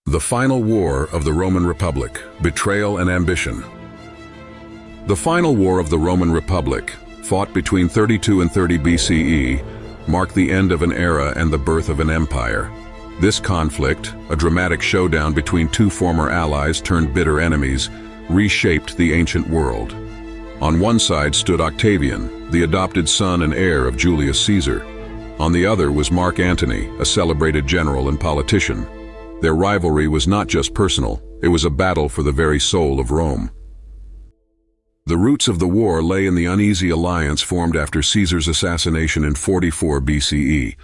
The final war of the Roman Republic, betrayal and ambition. The final war of the Roman Republic, fought between 32 and 30 BCE, marked the end of an era and the birth of an empire. This conflict, a dramatic showdown between two former allies turned bitter enemies, reshaped the ancient world. On one side stood Octavian, the adopted son and heir of Julius Caesar. On the other was Mark Antony, a celebrated general and politician. Their rivalry was not just personal, it was a battle for the very soul of Rome. The roots of the war lay in the uneasy alliance formed after Caesar's assassination in 44 BCE.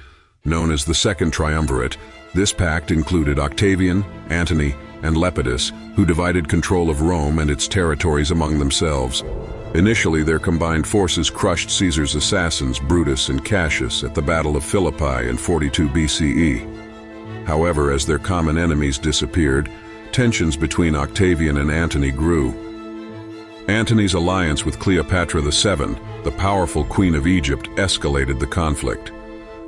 Known as the Second Triumvirate, this pact included Octavian, Antony, and Lepidus, who divided control of Rome and its territories among themselves. Initially, their combined forces crushed Caesar's assassins Brutus and Cassius at the Battle of Philippi in 42 BCE. However, as their common enemies disappeared, tensions between Octavian and Antony grew. Antony's alliance with Cleopatra VII, the powerful queen of Egypt, escalated the conflict.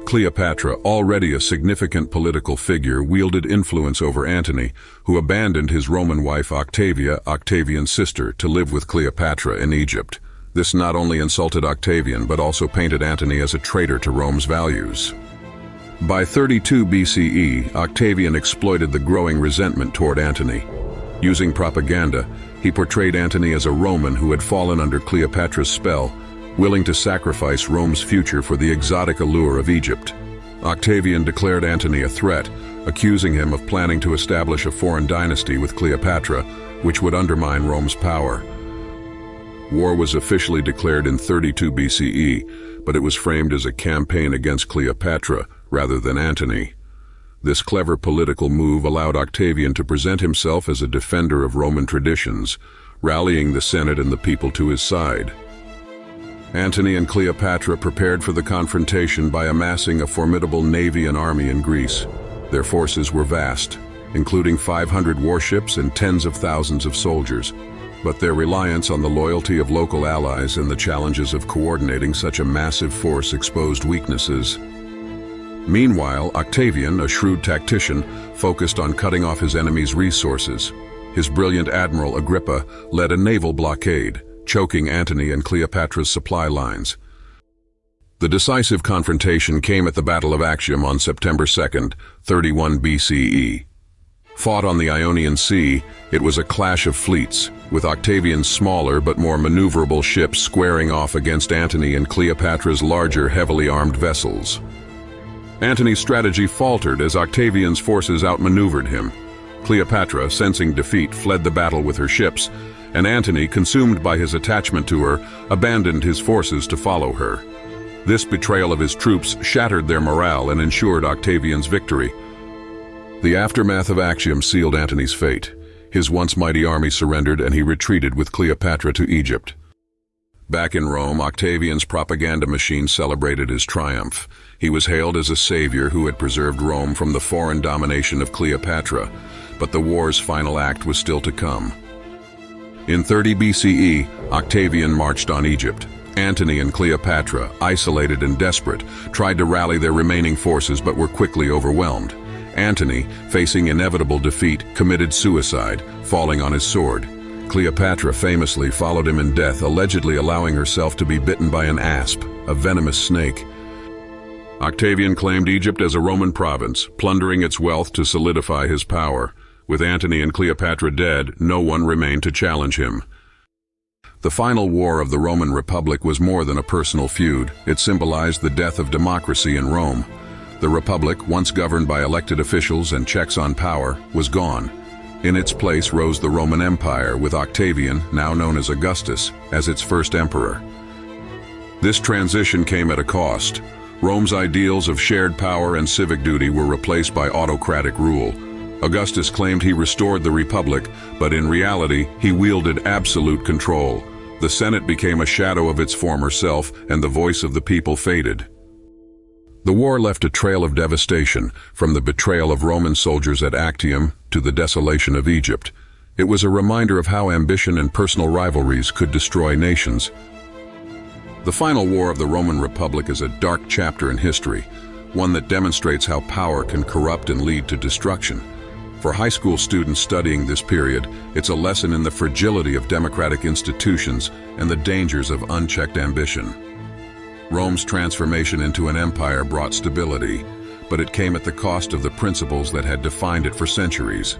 Cleopatra, already a significant political figure, wielded influence over Antony, who abandoned his Roman wife Octavia, Octavian's sister, to live with Cleopatra in Egypt. This not only insulted Octavian, but also painted Antony as a traitor to Rome's values. By 32 BCE, Octavian exploited the growing resentment toward Antony. Using propaganda, he portrayed Antony as a Roman who had fallen under Cleopatra's spell, willing to sacrifice Rome's future for the exotic allure of Egypt. Octavian declared Antony a threat, accusing him of planning to establish a foreign dynasty with Cleopatra, which would undermine Rome's power. War was officially declared in 32 BCE, but it was framed as a campaign against Cleopatra rather than Antony. This clever political move allowed Octavian to present himself as a defender of Roman traditions, rallying the Senate and the people to his side. Antony and Cleopatra prepared for the confrontation by amassing a formidable navy and army in Greece. Their forces were vast, including 500 warships and tens of thousands of soldiers, but their reliance on the loyalty of local allies and the challenges of coordinating such a massive force exposed weaknesses. Meanwhile, Octavian, a shrewd tactician, focused on cutting off his enemy's resources. His brilliant admiral Agrippa led a naval blockade, choking Antony and Cleopatra's supply lines. The decisive confrontation came at the Battle of Actium on September 2, 31 BCE. Fought on the Ionian Sea, it was a clash of fleets, with Octavian's smaller but more maneuverable ships squaring off against Antony and Cleopatra's larger, heavily armed vessels. Antony's strategy faltered as Octavian's forces outmaneuvered him. Cleopatra, sensing defeat, fled the battle with her ships, and Antony, consumed by his attachment to her, abandoned his forces to follow her. This betrayal of his troops shattered their morale and ensured Octavian's victory. The aftermath of Actium sealed Antony's fate. His once mighty army surrendered and he retreated with Cleopatra to Egypt. Back in Rome, Octavian's propaganda machine celebrated his triumph. He was hailed as a savior who had preserved Rome from the foreign domination of Cleopatra, but the war's final act was still to come. In 30 BCE, Octavian marched on Egypt. Antony and Cleopatra, isolated and desperate, tried to rally their remaining forces but were quickly overwhelmed. Antony, facing inevitable defeat, committed suicide, falling on his sword. Cleopatra famously followed him in death, allegedly allowing herself to be bitten by an asp, a venomous snake. Octavian claimed Egypt as a Roman province, plundering its wealth to solidify his power. With Antony and Cleopatra dead, no one remained to challenge him. The final war of the Roman Republic was more than a personal feud. It symbolized the death of democracy in Rome. The Republic, once governed by elected officials and checks on power, was gone. In its place rose the Roman Empire, with Octavian, now known as Augustus, as its first emperor. This transition came at a cost. Rome's ideals of shared power and civic duty were replaced by autocratic rule. Augustus claimed he restored the Republic, but in reality, he wielded absolute control. The Senate became a shadow of its former self, and the voice of the people faded. The war left a trail of devastation, from the betrayal of Roman soldiers at Actium to the desolation of Egypt. It was a reminder of how ambition and personal rivalries could destroy nations. The final war of the Roman Republic is a dark chapter in history, one that demonstrates how power can corrupt and lead to destruction. For high school students studying this period, it's a lesson in the fragility of democratic institutions and the dangers of unchecked ambition. Rome's transformation into an empire brought stability, but it came at the cost of the principles that had defined it for centuries.